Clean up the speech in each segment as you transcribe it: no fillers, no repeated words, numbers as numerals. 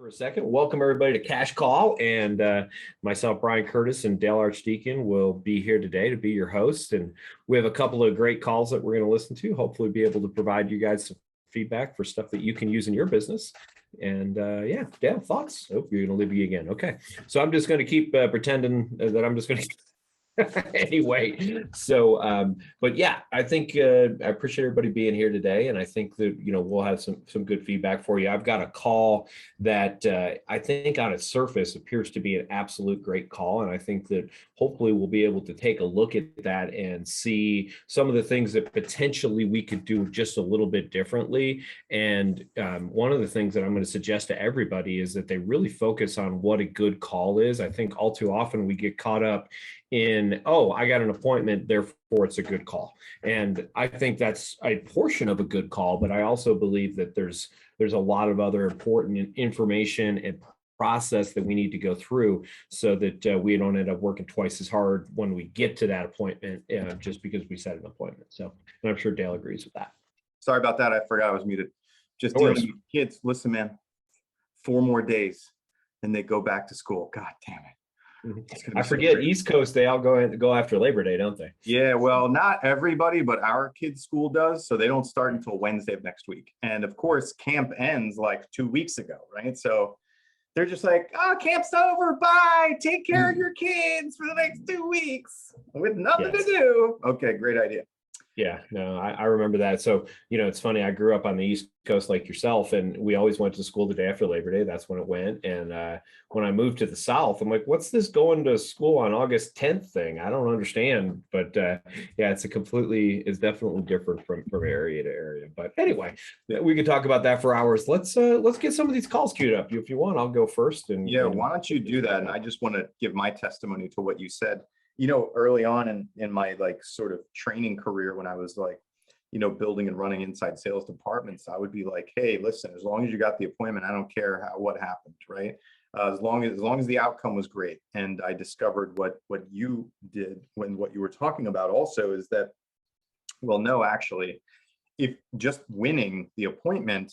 For a second. Welcome everybody to Cash Call, and myself, Brian Curtis, and Dale Archdekin will be here today to be your host. And we have a couple of great calls that we're going to listen to. Hopefully, be able to provide you guys some feedback for stuff that you can use in your business. And yeah, Dale, thoughts? Oh, you're going to leave me again. Okay, so I'm just going to keep pretending that I'm just going to. Anyway, so but yeah, I think I appreciate everybody being here today, and I think that we'll have some good feedback for you. I've got a call that I think on its surface appears to be an absolute great call, and I think that hopefully we'll be able to take a look at that and see some of the things that potentially we could do just a little bit differently. And one of the things that I'm going to suggest to everybody is that they really focus on what a good call is. I think all too often we get caught up in, oh, I got an appointment, therefore it's a good call. And I think that's a portion of a good call, but I also believe that there's a lot of other important information and process that we need to go through so that we don't end up working twice as hard when we get to that appointment just because we set an appointment. So, and I'm sure Dale agrees with that. Sorry about that. I forgot I was muted. Just dealing with kids. Listen, man, 4 more days and they go back to school. God damn it. I forget, East Coast, they all go after Labor Day, don't they? Yeah, well, not everybody, but our kids' school does. So they don't start until Wednesday of next week. And of course, camp ends like 2 weeks ago, right? So they're just like, oh, camp's over. Bye. Take care of your kids for the next 2 weeks with nothing to do. Okay, great idea. Yeah, no, I remember that. So, it's funny. I grew up on the East Coast like yourself, and we always went to school the day after Labor Day. That's when it went. And when I moved to the South, I'm like, what's this going to school on August 10th thing? I don't understand. But yeah, it's definitely different from area to area. But anyway, we could talk about that for hours. Let's get some of these calls queued up. If you want, I'll go first. And yeah, why don't you do that? And I just want to give my testimony to what you said. Early on in my sort of training career, when I was building and running inside sales departments, I would be like, hey, listen, as long as you got the appointment, I don't care what happened, right? As long as the outcome was great. And I discovered what you did when what you were talking about also is that, well, no, actually, if just winning the appointment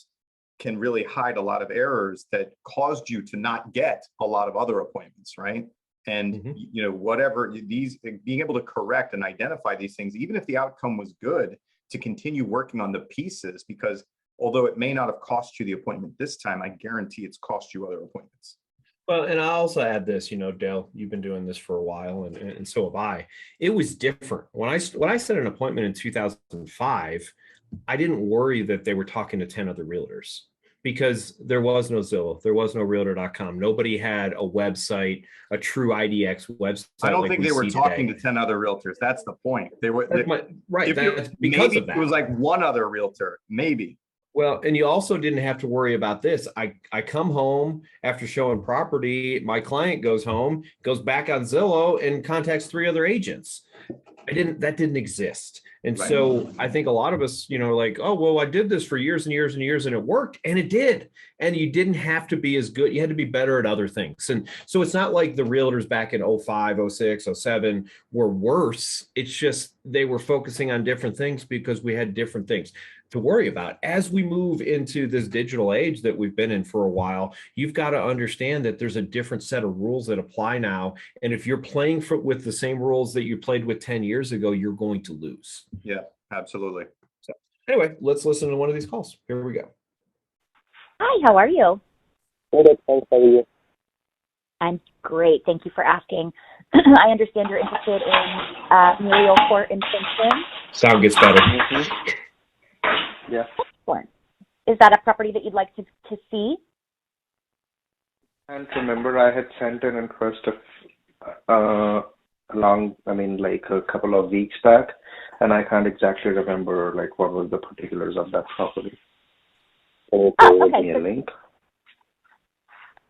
can really hide a lot of errors that caused you to not get a lot of other appointments, right? And whatever these, being able to correct and identify these things, even if the outcome was good, to continue working on the pieces, because although it may not have cost you the appointment this time, I guarantee it's cost you other appointments. Well, and I also add this, Dale, you've been doing this for a while, and so have I. It was different when I set an appointment in 2005. I didn't worry that they were talking to 10 other realtors, because there was no Zillow, there was no realtor.com. Nobody had a website, a true IDX website. I don't think they were talking to 10 other realtors. That's the point. They were right. Because of that. It was like one other realtor, maybe. Well, and you also didn't have to worry about this. I come home after showing property. My client goes home, goes back on Zillow and contacts 3 other agents. That didn't exist. And right. So I think a lot of us, like, oh, well, I did this for years and years and years and it worked, and it did. And you didn't have to be as good. You had to be better at other things. And so it's not like the realtors back in 05, 06, 07 were worse. It's just they were focusing on different things because we had different things to worry about. As we move into this digital age that we've been in for a while, you've got to understand that there's a different set of rules that apply now. And if you're playing with the same rules that you played with 10 years ago, you're going to lose. Yeah, absolutely. So anyway, let's listen to one of these calls. Here we go. Hi, how are you? Good, thanks. How are you? I'm great. Thank you for asking. I understand you're interested in Muriel Court in Princeton. Sound gets better. Yeah. Excellent. Is that a property that you'd like to see? I can't remember. I had sent an interest a couple of weeks back, and I can't exactly remember what was the particulars of that property. Can you forward me a link?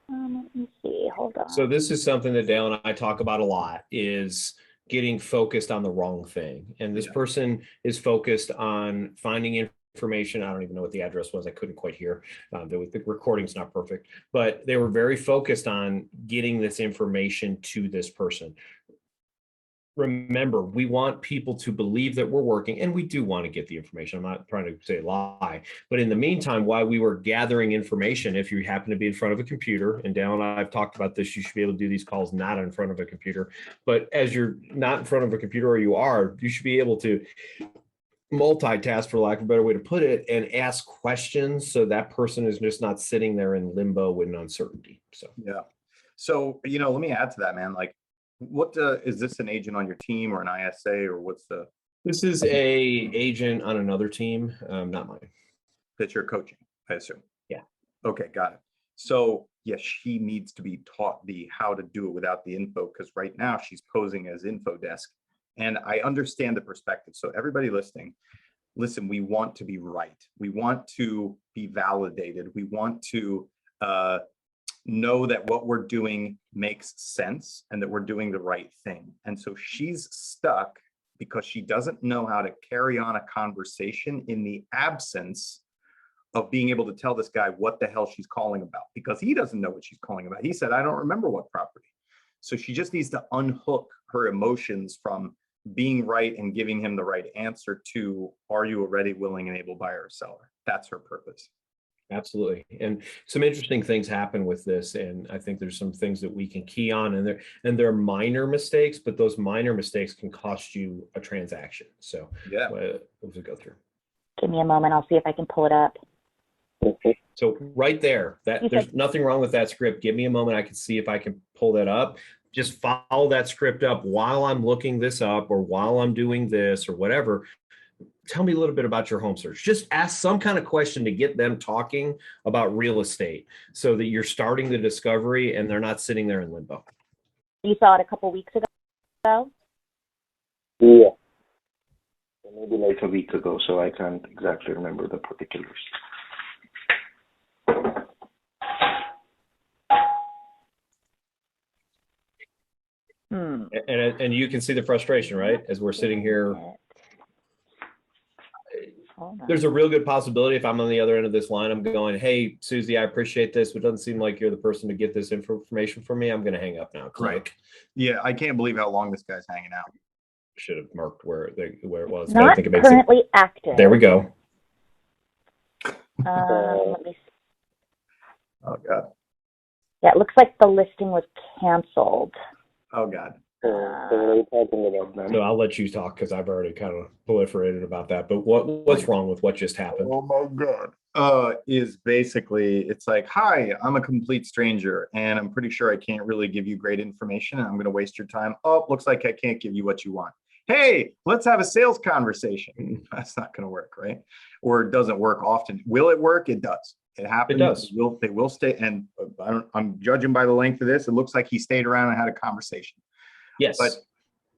Let me see. Hold on. So this is something that Dale and I talk about a lot, is getting focused on the wrong thing. And this person is focused on finding information. I don't even know what the address was. I couldn't quite hear. The recording's not perfect, but they were very focused on getting this information to this person. remember, we want people to believe that we're working, and we do want to get the information. I'm not trying to say lie, but in the meantime, while we were gathering information, if you happen to be in front of a computer, and Dale and I have talked about this, you should be able to do these calls not in front of a computer. But as you're not in front of a computer, or you are, you should be able to multitask, for lack of a better way to put it, and ask questions so that person is just not sitting there in limbo and uncertainty. So Yeah. So, let me add to that, man. Like, what is this an agent on your team or an ISA, or what's the this is a agent on another team, not mine. that you're coaching, I assume? Yeah. Okay, got it. So yes, she needs to be taught the how to do it without the info, because right now she's posing as info desk. And I understand the perspective. So everybody listening, listen, we want to be right. We want to be validated. We want to know that what we're doing makes sense and that we're doing the right thing. And so she's stuck because she doesn't know how to carry on a conversation in the absence of being able to tell this guy what the hell she's calling about, because he doesn't know what she's calling about. He said, I don't remember what property. So she just needs to unhook her emotions from being right and giving him the right answer to, are you a ready, willing, and able buyer or seller? That's her purpose. Absolutely. And some interesting things happen with this. And I think there's some things that we can key on, and they're minor mistakes, but those minor mistakes can cost you a transaction. So yeah, we'll go through. Give me a moment. I'll see if I can pull it up. So right there, there's nothing wrong with that script. Give me a moment. I can see if I can pull that up. Just follow that script up while I'm looking this up, or while I'm doing this, or whatever. Tell me a little bit about your home search. Just ask some kind of question to get them talking about real estate, so that you're starting the discovery and they're not sitting there in limbo. You saw it a couple weeks ago? Yeah. Maybe like a week ago, so I can't exactly remember the particulars. And you can see the frustration, right? As we're sitting here. There's a real good possibility if I'm on the other end of this line, I'm going, hey, Susie, I appreciate this, but it doesn't seem like you're the person to get this information from me. I'm going to hang up now. Click. Right. Yeah, I can't believe how long this guy's hanging out. Should have marked where it was. Not I think it makes currently active. There we go. Let me see. Oh, God. Yeah, it looks like the listing was canceled. Oh, God. So I'll let you talk, because I've already kind of proliferated about that. But what's wrong with what just happened? Oh my God. Is basically, it's like, hi, I'm a complete stranger, and I'm pretty sure I can't really give you great information, and I'm going to waste your time. Oh, looks like I can't give you what you want. Hey, let's have a sales conversation. That's not going to work, right? Or it doesn't work often. Will it work? It does. It happens. It does. They will stay. And I'm judging by the length of this. It looks like he stayed around and had a conversation. Yes. But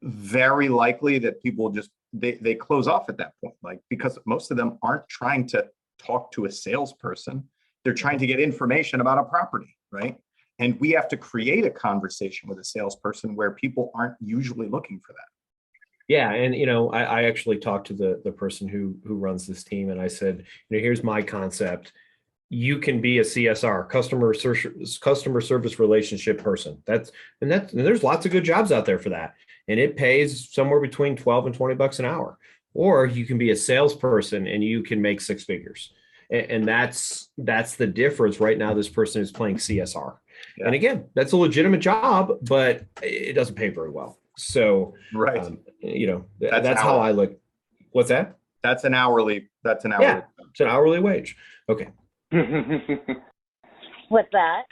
very likely that people just, they close off at that point, like, because most of them aren't trying to talk to a salesperson. They're trying to get information about a property, right? And we have to create a conversation with a salesperson where people aren't usually looking for that. Yeah. And, I actually talked to the person who runs this team, and I said, here's my concept. You can be a CSR, customer service relationship person. And there's lots of good jobs out there for that. And it pays somewhere between $12 and $20 an hour. Or you can be a salesperson and you can make six figures. And that's the difference. Right now, this person is playing CSR. Yeah. And again, that's a legitimate job, but it doesn't pay very well. So, right. That's how I look. What's that? That's an hourly. Yeah, it's an hourly wage. Okay. What's that?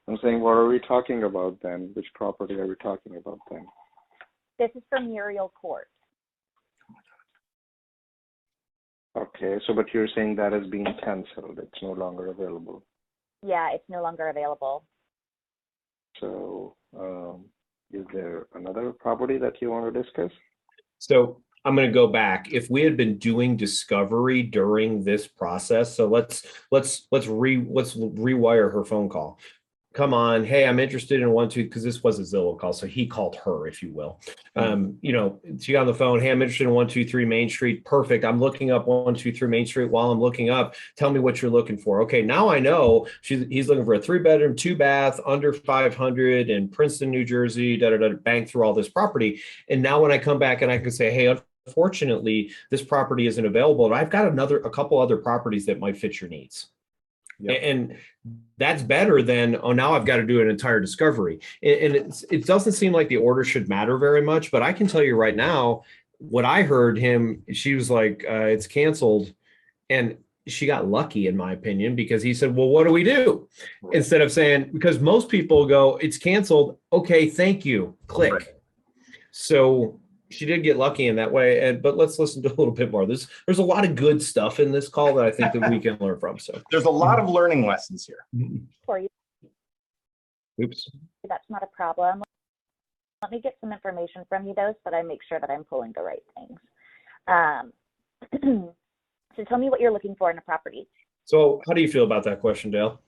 I'm saying, what are we talking about then? Which property are we talking about then? This is from Muriel Court. Okay, so but you're saying that is being canceled. It's no longer available. Yeah, it's no longer available. So is there another property that you want to discuss? So I'm going to go back. If we had been doing discovery during this process, so let's rewire her phone call. come on, hey, I'm interested in 1, 2, because this was a Zillow call. So he called her, if you will. She got on the phone, hey, I'm interested in 1, 2, 3 Main Street. Perfect. I'm looking up 1, 2, 3 Main Street. While I'm looking up, tell me what you're looking for. Okay, now I know he's looking for a 3-bedroom, 2-bath, under 500 in Princeton, New Jersey, bang through all this property. And now when I come back and I can say, hey, unfortunately, this property isn't available, but I've got a couple other properties that might fit your needs. Yep. And that's better than, oh, now I've got to do an entire discovery. And it doesn't seem like the order should matter very much, but I can tell you right now, what I heard she was like, it's canceled. And she got lucky, in my opinion, because he said, well, what do we do? Right. Instead of saying, because most people go, it's canceled. Okay, thank you. Click. Right. So she did get lucky in that way, but let's listen to a little bit more. There's a lot of good stuff in this call that I think that we can learn from. So there's a lot of learning lessons here. For you. Oops. That's not a problem. Let me get some information from you, though, so that I make sure that I'm pulling the right things. So tell me what you're looking for in a property. So how do you feel about that question, Dale?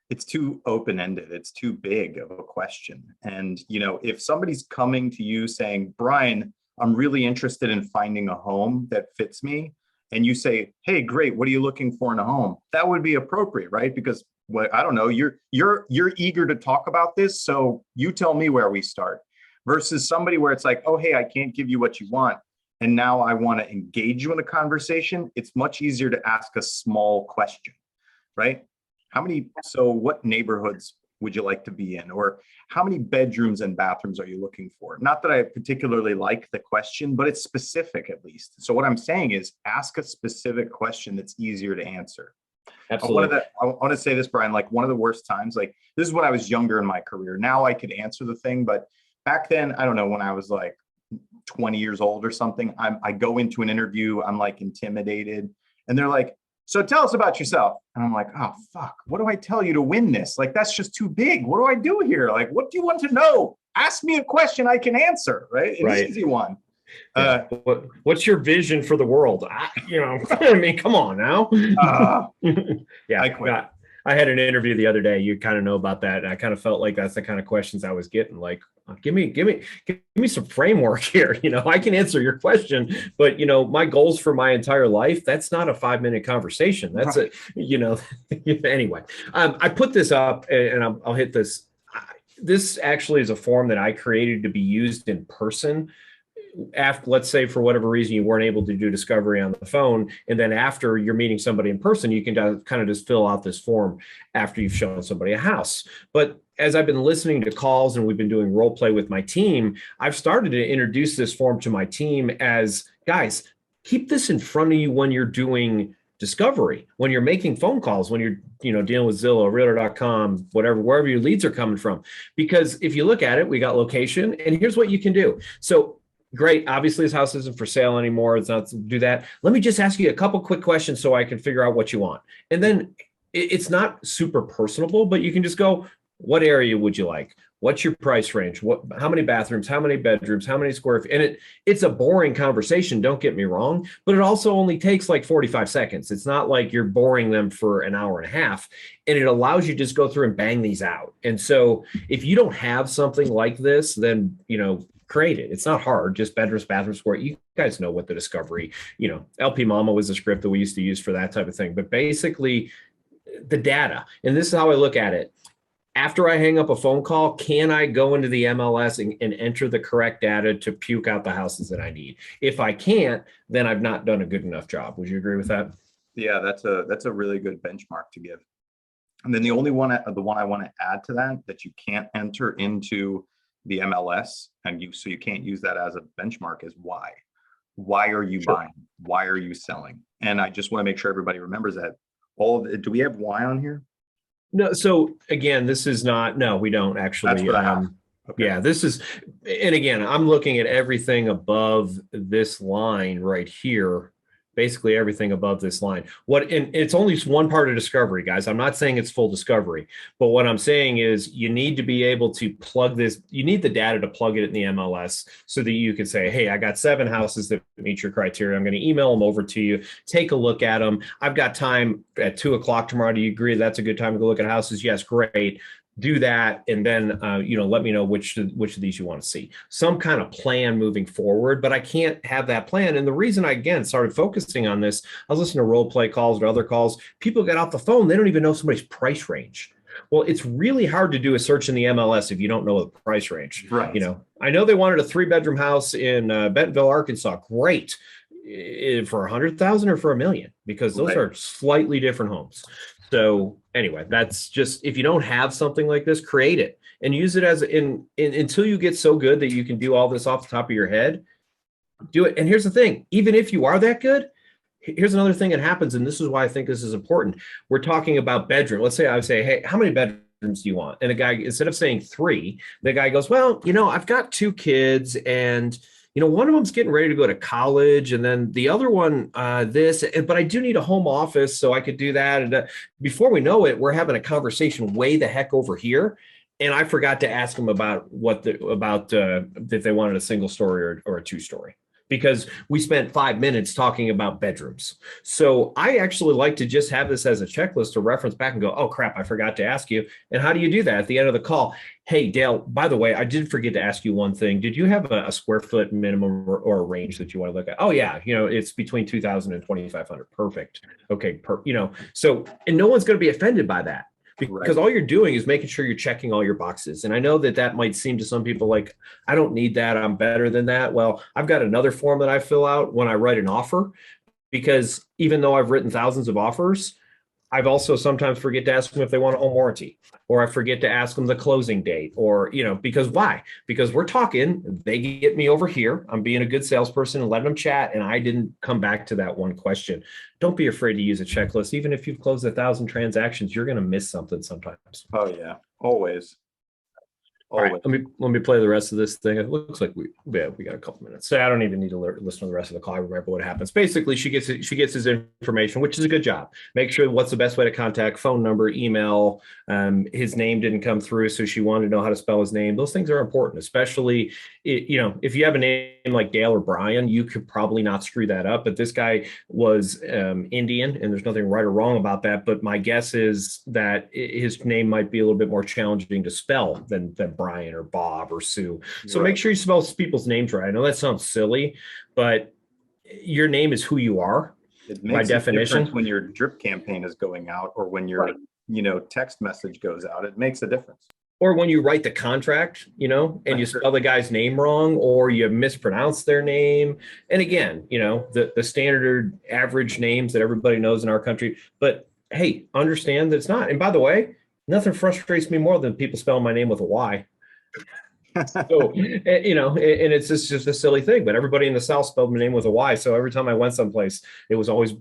It's too open-ended. It's too big of a question. And, if somebody's coming to you saying, Brian, I'm really interested in finding a home that fits me, and you say, hey, great, what are you looking for in a home? That would be appropriate, right? Because I don't know, you're eager to talk about this, so you tell me where we start. Versus somebody where it's like, oh, hey, I can't give you what you want, and now I want to engage you in a conversation. It's much easier to ask a small question, right? What neighborhoods would you like to be in? Or how many bedrooms and bathrooms are you looking for? Not that I particularly like the question, but it's specific at least. So what I'm saying is ask a specific question that's easier to answer. Absolutely. I want to say this, Brian, like one of the worst times, like this is when I was younger in my career. Now I could answer the thing, but back then, I don't know, when I was like 20 years old or something, I go into an interview, I'm like intimidated, and they're like, so tell us about yourself. And I'm like, oh, fuck, what do I tell you to win this? Like, that's just too big. What do I do here? Like, what do you want to know? Ask me a question I can answer, right? An easy one. Yeah. What's your vision for the world? I mean, come on now. Yeah, I quit. I had an interview the other day. You kind of know about that. And I kind of felt like that's the kind of questions I was getting. Like, give me some framework here. I can answer your question, but my goals for my entire life, that's not a 5-minute conversation. That's right. Anyway, I put this up and I'll hit this. This actually is a form that I created to be used in person. After, let's say for whatever reason you weren't able to do discovery on the phone, and then after you're meeting somebody in person, you can kind of just fill out this form after you've shown somebody a house. But as I've been listening to calls and we've been doing role play with my team, I've started to introduce this form to my team as, guys, keep this in front of you when you're doing discovery, when you're making phone calls, when you're dealing with Zillow, Realtor.com, wherever your leads are coming from. Because if you look at it, we got location, and here's what you can do. So great. Obviously, this house isn't for sale anymore. It's not to do that. Let me just ask you a couple quick questions so I can figure out what you want. And then it's not super personable, but you can just go, what area would you like? What's your price range? How many bathrooms? How many bedrooms? How many square feet? And it's a boring conversation, don't get me wrong, but it also only takes like 45 seconds. It's not like you're boring them for an hour and a half, and it allows you to just go through and bang these out. And so if you don't have something like this, then, create it. It's not hard, just bedrooms, bathrooms, square. You guys know what the discovery, LP Mama was the script that we used to use for that type of thing. But basically the data, and this is how I look at it. After I hang up a phone call, can I go into the MLS and enter the correct data to puke out the houses that I need? If I can't, then I've not done a good enough job. Would you agree with that? Yeah, that's a really good benchmark to give. And then the one I want to add to that you can't enter into the MLS and you can't use that as a benchmark is why. Why are you buying? Why are you selling? And I just want to make sure everybody remembers that. Do we have why on here? No. So again, this is not, no, we don't actually. That's what I have. Okay. Yeah, this is, and again, I'm looking at everything above this line right here. Basically everything above this line. And it's only one part of discovery, guys. I'm not saying it's full discovery, but what I'm saying is you need to be able to plug this. You need the data to plug it in the MLS so that you can say, hey, I got 7 houses that meet your criteria. I'm going to email them over to you. Take a look at them. I've got time at 2:00 tomorrow. Do you agree that's a good time to go look at houses? Yes, great. do that, and then let me know which of these you want to see. Some kind of plan moving forward, but I can't have that plan. And the reason I again started focusing on this, I was listening to role play calls or other calls. People get off the phone, they don't even know somebody's price range. Well, it's really hard to do a search in the MLS if you don't know the price range. Right. I know they wanted a 3-bedroom house in Bentonville, Arkansas. Great. For 100,000 or for $1 million, because those are slightly different homes. So anyway, that's just, if you don't have something like this, create it and use it as until you get so good that you can do all this off the top of your head. Do it. And here's the thing, even if you are that good, here's another thing that happens, and this is why I think this is important. We're talking about bedroom. Let's say I would say, hey, how many bedrooms do you want? And the guy, instead of saying 3, the guy goes, well, I've got 2 kids, and one of them's getting ready to go to college, and then the other one, but I do need a home office, so I could do that. And before we know it, we're having a conversation way the heck over here. And I forgot to ask them about if they wanted a single story or a 2-story, because we spent 5 minutes talking about bedrooms. So I actually like to just have this as a checklist to reference back and go, oh crap, I forgot to ask you. And how do you do that at the end of the call? Hey, Dale, by the way, I did forget to ask you one thing. Did you have a square foot minimum or a range that you want to look at? Oh yeah, it's between 2,000 and 2,500. Perfect. Okay. So, and no one's going to be offended by that, because all you're doing is making sure you're checking all your boxes. And I know that might seem to some people like, I don't need that, I'm better than that. Well, I've got another form that I fill out when I write an offer, because even though I've written thousands of offers, I've also sometimes forget to ask them if they want a home warranty, or I forget to ask them the closing date, or, because why? Because we're talking, they get me over here, I'm being a good salesperson and letting them chat, and I didn't come back to that one question. Don't be afraid to use a checklist. Even if you've closed 1,000 transactions, you're going to miss something sometimes. Oh yeah, always. All right, let me play the rest of this thing. It looks like we got a couple minutes, so I don't even need to listen to the rest of the call. I remember what happens. Basically, she gets his information, which is a good job. Make sure what's the best way to contact, phone number, email. His name didn't come through, so she wanted to know how to spell his name. Those things are important, especially if you have a name like Dale or Brian, you could probably not screw that up. But this guy was Indian, and there's nothing right or wrong about that. But my guess is that his name might be a little bit more challenging to spell than Brian or Bob or Sue. So make sure you spell people's names right. I know that sounds silly, but your name is who you are. It makes by definition. When your drip campaign is going out, or when your text message goes out, it makes a difference. Or when you write the contract, and you spell the guy's name wrong, or you mispronounce their name. And again, the standard average names that everybody knows in our country. But hey, understand that it's not. And by the way, nothing frustrates me more than people spelling my name with a Y. So, and it's just a silly thing, but everybody in the South spelled my name with a Y. So every time I went someplace, it was always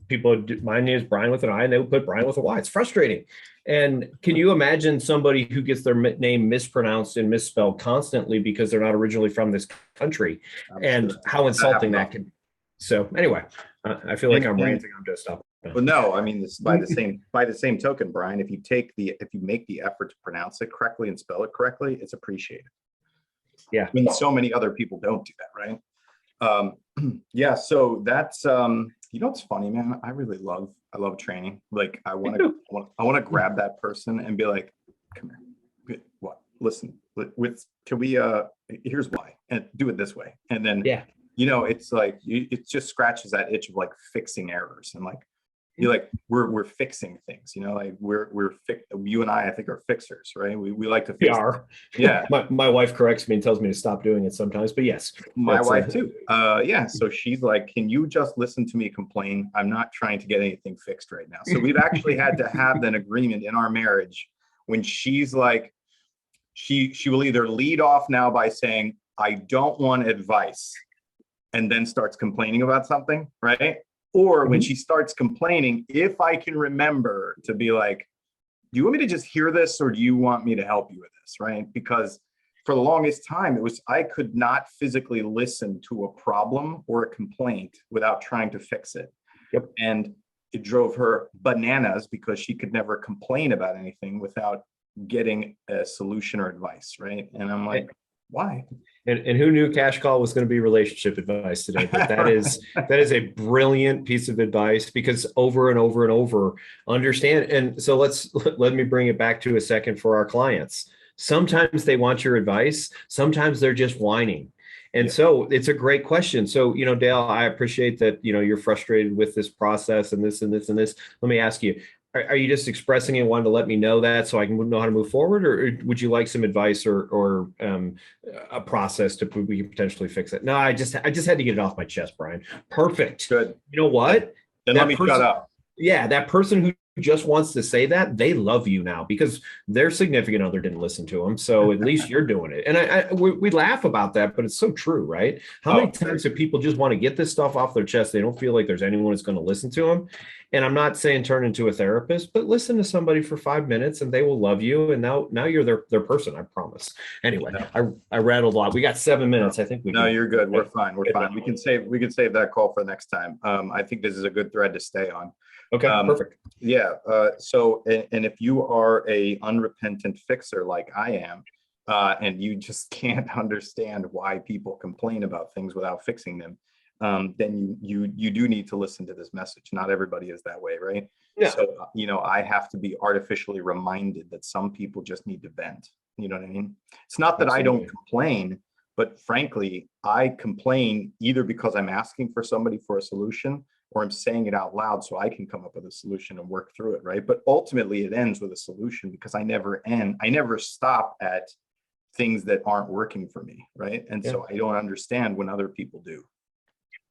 my name is Brian with an I, and they would put Brian with a Y. It's frustrating. And can you imagine somebody who gets their name mispronounced and misspelled constantly because they're not originally from this country? And how insulting that can. So anyway, I feel like I'm ranting. I'm just stopping. Well, no, I mean, by the same token, Brian, if you make the effort to pronounce it correctly and spell it correctly, it's appreciated. Yeah. I mean, so many other people don't do that, right? Yeah. So that's it's funny, man. I love training. Like I want to grab that person and be like, come here. What? Listen, can we here's why, and do it this way. And then it's like it just scratches that itch of like fixing errors, and like you're like we're fixing things, like you and I think are fixers, right? We like to fix. We are. Yeah. my wife corrects me and tells me to stop doing it sometimes, but yes, my wife too. Yeah. So she's like, can you just listen to me complain? I'm not trying to get anything fixed right now. So we've actually had to have an agreement in our marriage when she's like, she will either lead off now by saying, I don't want advice, and then starts complaining about something, right? Or when she starts complaining, if I can remember to be like, do you want me to just hear this, or do you want me to help you with this, right? Because for the longest time, I could not physically listen to a problem or a complaint without trying to fix it. Yep. And it drove her bananas because she could never complain about anything without getting a solution or advice, right? And I'm like, why? And who knew cash call was going to be relationship advice today? But that is a brilliant piece of advice, because over and over and over, understand. And so let me bring it back to a second for our clients. Sometimes they want your advice. Sometimes they're just whining. And so it's a great question. So, Dale, I appreciate that, you're frustrated with this process and this and this and this. Let me ask you, are you just expressing it, wanting to let me know that so I can know how to move forward, or would you like some advice or a process to we can potentially fix it? No, I just had to get it off my chest, Brian. Perfect. Good. You know what? Then let me shut up. Yeah, that person who just wants to say that, they love you now because their significant other didn't listen to them. So at least you're doing it. And we laugh about that, but it's so true, right? How many times do people just want to get this stuff off their chest? They don't feel like there's anyone that's going to listen to them. And I'm not saying turn into a therapist, but listen to somebody for 5 minutes and they will love you. And now you're their person, I promise. Anyway, I rattled a lot. We got 7 minutes. I think you're good. We're fine. We're fine. We can save that call for next time. I think this is a good thread to stay on. Okay, perfect. Yeah. So if you are a unrepentant fixer like I am, and you just can't understand why people complain about things without fixing them, then you do need to listen to this message. Not everybody is that way, right? Yeah. So, I have to be artificially reminded that some people just need to vent. You know what I mean? It's not that Absolutely. I don't complain, but frankly, I complain either because I'm asking for somebody for a solution, or I'm saying it out loud so I can come up with a solution and work through it, right? But ultimately it ends with a solution, because I never stop at things that aren't working for me, right? And so I don't understand when other people do.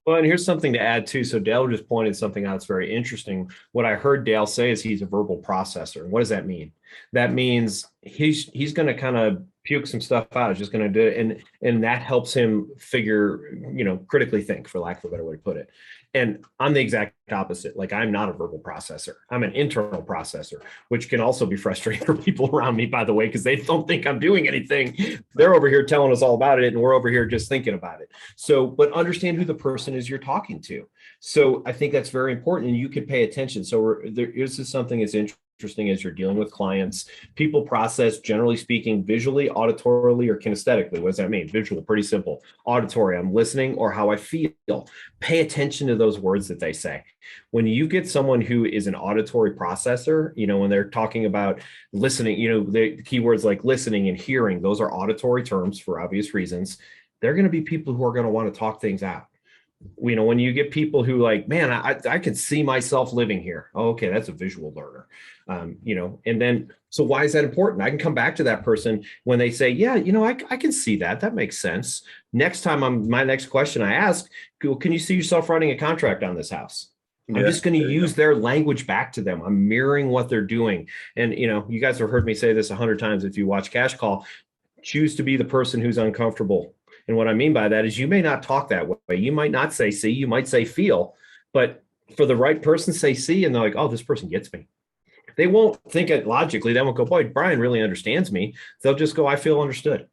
Well, and here's something to add too. So Dale just pointed something out that's very interesting. What I heard Dale say is he's a verbal processor. What does that mean? That means he's going to kind of puke some stuff out. He's just going to do it. And that helps him critically think, for lack of a better way to put it. And I'm the exact opposite. Like, I'm not a verbal processor. I'm an internal processor, which can also be frustrating for people around me, by the way, because they don't think I'm doing anything. They're over here telling us all about it, and we're over here just thinking about it. So, but understand who the person is you're talking to. So I think that's very important, and you can pay attention. So this is something that's interesting as you're dealing with clients. People process, generally speaking, visually, auditorily, or kinesthetically. What does that mean? Visual, pretty simple. Auditory, I'm listening, or how I feel. Pay attention to those words that they say. When you get someone who is an auditory processor, when they're talking about listening, the keywords like listening and hearing, those are auditory terms for obvious reasons. They're going to be people who are going to want to talk things out. When you get people who like, man, I can see myself living here. Oh, okay, that's a visual learner. And then, so why is that important? I can come back to that person when they say, yeah, I can see that. That makes sense. Next time my next question I ask, can you see yourself writing a contract on this house? I'm just going to use their language back to them. I'm mirroring what they're doing. And, you guys have heard me say this 100 times. If you watch Cash Call, choose to be the person who's uncomfortable. And what I mean by that is you may not talk that way. You might not say see, you might say feel, but for the right person, say see, and they're like, oh, this person gets me. They won't think it logically. They won't go, boy, Brian really understands me. They'll just go, I feel understood,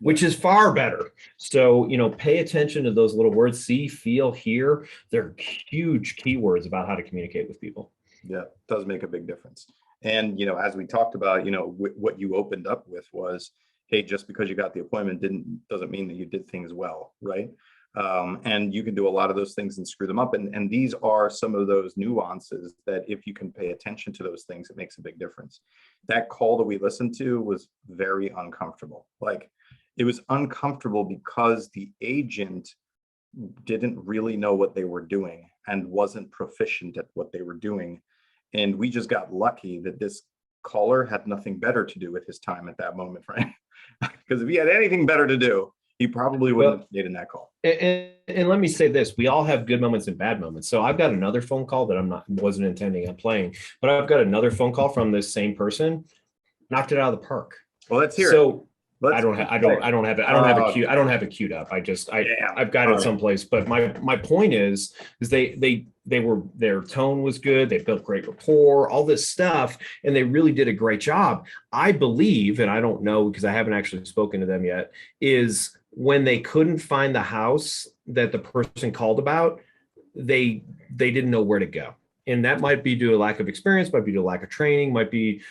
which is far better. So, pay attention to those little words, see, feel, hear. They're huge keywords about how to communicate with people. Yeah, it does make a big difference. And, as we talked about, what you opened up with was, hey, just because you got the appointment doesn't mean that you did things well, right? And you can do a lot of those things and screw them up. And these are some of those nuances that if you can pay attention to those things, it makes a big difference. That call that we listened to was very uncomfortable. Like, it was uncomfortable because the agent didn't really know what they were doing and wasn't proficient at what they were doing. And we just got lucky that this caller had nothing better to do with his time at that moment, right? Because if he had anything better to do, he probably wouldn't have made in that call. And let me say this, we all have good moments and bad moments. So I've got another phone call that wasn't intending on playing, but I've got another phone call from this same person, knocked it out of the park. Well, let's hear it. I don't have it queued up. I've got it someplace. But my point is their tone was good. They built great rapport, all this stuff, and they really did a great job. I believe, and I don't know because I haven't actually spoken to them yet, is when they couldn't find the house that the person called about, they didn't know where to go. And that might be due to lack of experience, might be due to lack of training, might be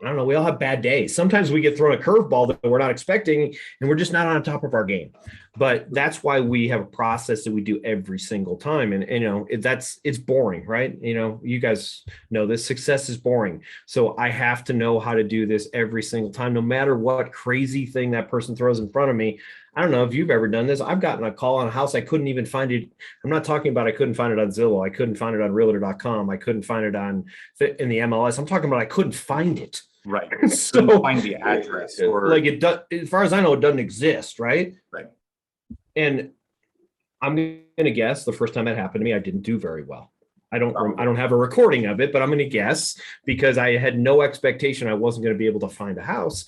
I don't know. We all have bad days. Sometimes we get thrown a curveball that we're not expecting, and we're just not on top of our game. But that's why we have a process that we do every single time. And it's boring, right? You guys know this. Success is boring. So I have to know how to do this every single time, no matter what crazy thing that person throws in front of me. I don't know if you've ever done this. I've gotten a call on a house. I couldn't even find it. I'm not talking about I couldn't find it on Zillow. I couldn't find it on realtor.com. I couldn't find it in the MLS. I'm talking about I couldn't find it. Right. So couldn't find the address, or like it does, as far as I know, it doesn't exist, right? Right. And I'm gonna guess the first time that happened to me, I didn't do very well. I don't have a recording of it, but I'm gonna guess because I had no expectation I wasn't gonna be able to find a house.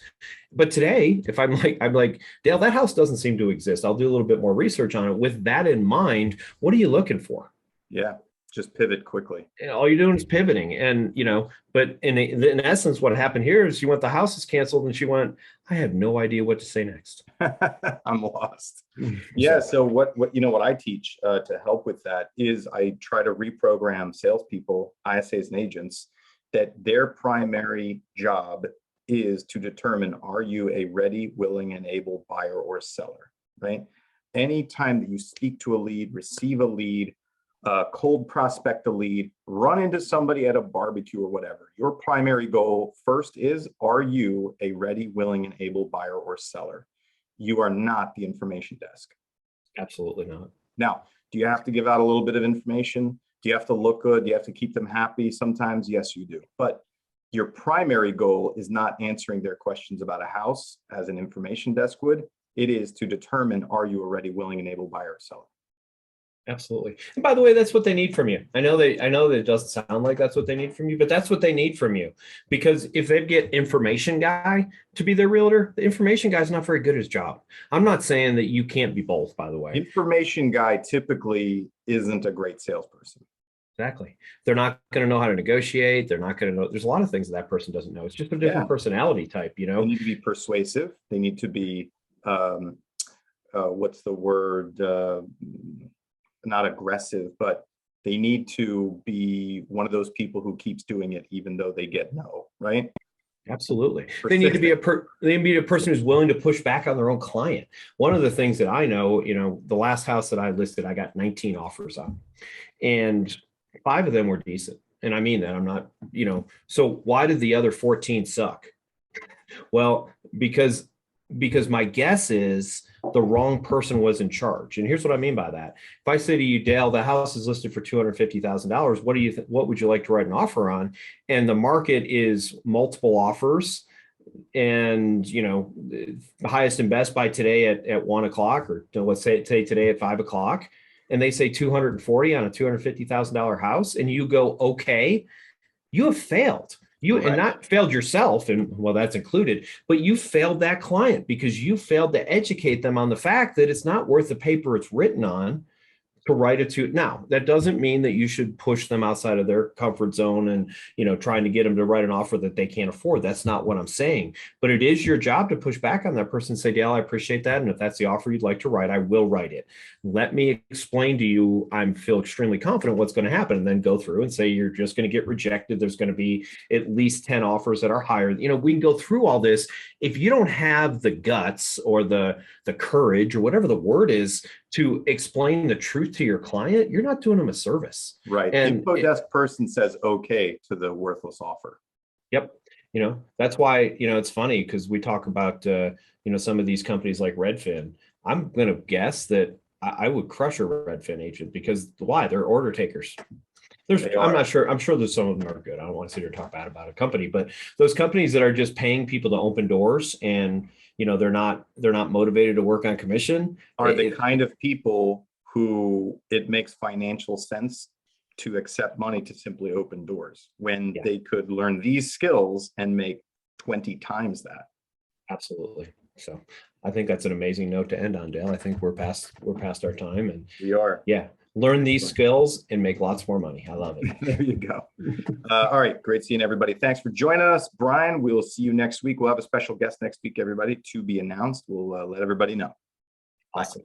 But today, if I'm like, Dale, that house doesn't seem to exist. I'll do a little bit more research on it. With that in mind, what are you looking for? Yeah. Just pivot quickly. And all you're doing is pivoting. And, but in essence, what happened here is the house is canceled, and she went, I have no idea what to say next. I'm lost. Yeah. So what I teach to help with that is I try to reprogram salespeople, ISAs and agents, that their primary job is to determine, are you a ready, willing, and able buyer or seller, right? Anytime that you speak to a lead, receive a lead, cold prospect a lead, run into somebody at a barbecue or whatever, your primary goal first is, are you a ready, willing, and able buyer or seller? You are not the information desk. Absolutely not. Now, do you have to give out a little bit of information? Do you have to look good? Do you have to keep them happy? Sometimes, yes, you do. But your primary goal is not answering their questions about a house as an information desk would. It is to determine, are you a ready, willing, and able buyer or seller? Absolutely. And by the way, that's what they need from you. I know that it doesn't sound like that's what they need from you, but that's what they need from you. Because if they get information guy to be their realtor, the information guy's not very good at his job. I'm not saying that you can't be both, by the way. Information guy typically isn't a great salesperson. Exactly. They're not going to know how to negotiate. They're not going to know. There's a lot of things that person doesn't know. It's just a different personality type, They need to be persuasive. They need to be, what's the word? Not aggressive, but they need to be one of those people who keeps doing it even though they get no, right? Absolutely. They need to be a person who's willing to push back on their own client. One of the things that I know, the last house that I listed, I got 19 offers on, and 5 of them were decent. And I mean that. I'm not, so why did the other 14 suck? Well, because my guess is the wrong person was in charge. And here's what I mean by that. If I say to you, Dale, the house is listed for $250,000. What do you what would you like to write an offer on? And the market is multiple offers, and the highest and best by today at 1 o'clock, or let's say today at 5 o'clock, and they say 240 on a $250,000 house, and you go, okay, you have failed. And not failed yourself, and well, that's included, but you failed that client because you failed to educate them on the fact that it's not worth the paper it's written on to write it to. Now, that doesn't mean that you should push them outside of their comfort zone and, trying to get them to write an offer that they can't afford. That's not what I'm saying. But it is your job to push back on that person and say, Dale, I appreciate that. And if that's the offer you'd like to write, I will write it. Let me explain to you, I feel extremely confident what's going to happen, and then go through and say, you're just going to get rejected. There's going to be at least 10 offers that are higher. We can go through all this. If you don't have the guts or the courage or whatever the word is to explain the truth to your client, you're not doing them a service. Right. And info desk person says okay to the worthless offer. Yep. That's why, it's funny because we talk about, some of these companies like Redfin. I'm going to guess that I would crush a Redfin agent because why? They're order takers. I'm not sure. I'm sure there's some of them are good. I don't want to sit here and talk bad about a company, but those companies that are just paying people to open doors and, they're not motivated to work on commission are the kind of people who it makes financial sense to accept money to simply open doors when they could learn these skills and make 20 times that. Absolutely. So I think that's an amazing note to end on, Dale. I think we're past our time, and we are. Yeah. Learn these skills and make lots more money. I love it. There you go. All right. Great seeing everybody. Thanks for joining us, Brian. We will see you next week. We'll have a special guest next week, everybody, to be announced. We'll let everybody know. Awesome.